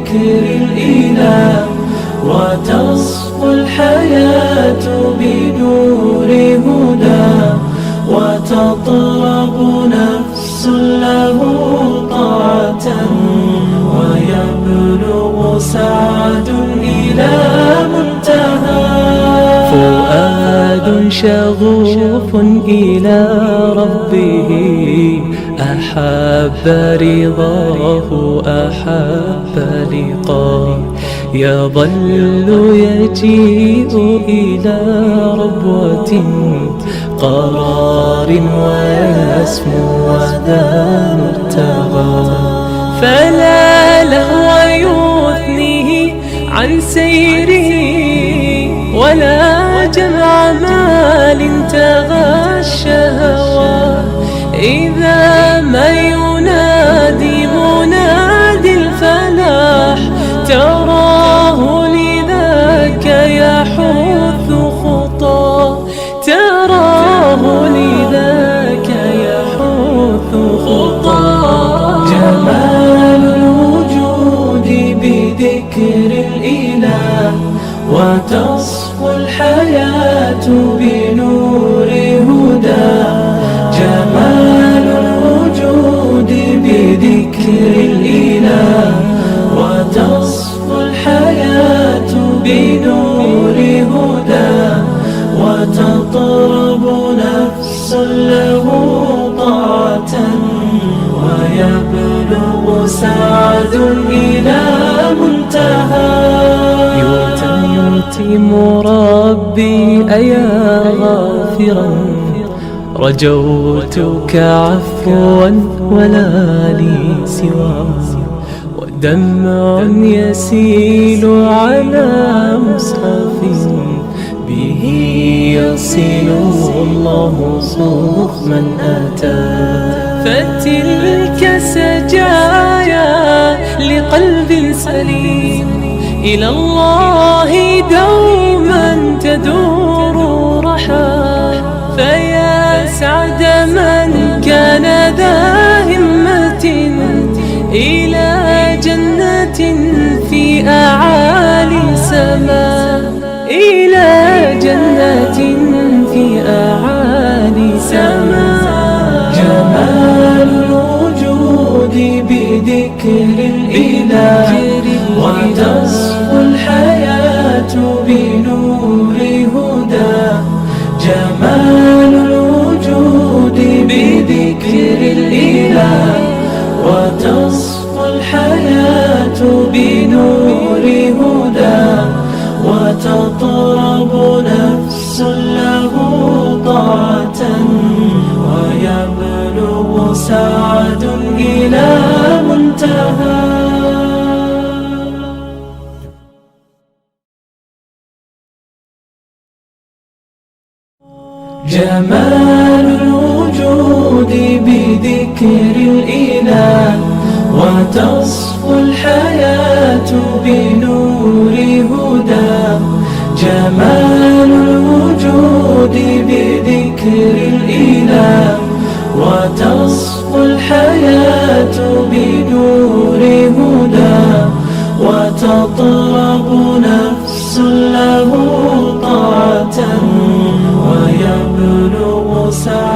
بذكر الإله، وتصفو الحياة بنور هدى، وتطرب نفس له طاعة، ويبلغ سعد إلى منتهى. فؤاد شغوف إلى ربه، أحب رضاه أحب لقاه، يظل يجيء إلى ربوة قرار ويسمو وذا مرتغى. فلا لهو يثنيه عن سيره، ولا جمع مال تغى الشهوى. إذا ما ينادي منادي الفلاح، تراه لذاك يحث خطاه، تراه لذاك يحث خطاه. جمال الوجود بذكر الإله، وتصفو الحياة بنور هدى. جمال الوجود بذكر الإله، وتصفو الحياة بنور هدى، وتطرب نفس له طاعة، ويبلغ سعد إلى منتهى. يتم ربي أيا غافرا، رجوتك عفوا ولا لي سوى، ودمع يسيل على مصحف، به يصل الله صوف من أتى. فتلك سجايا لقلب سليم، إلى الله دوما تدور رحى. فيا سعد من كان ذا همة، إلى جنة في أعالي سماء، إلى جنة في أعالي سماء. جمال الوجود بذكر الإله، وتصفو الحياة بنور هدى. جمال الوجود بذكر الإله، وتصفو الحياة بنور هدى، وتطرب نفس له طاعة، ويبلغ سعد إلى منتهى. جمال الوجود بذكر الإله، وتصفو الحياة بنور هدى. جمال الوجود بذكر الإله، وتصفو الحياة بنور هدى، وتطرب نفس له طاعة، ويبلغ سعد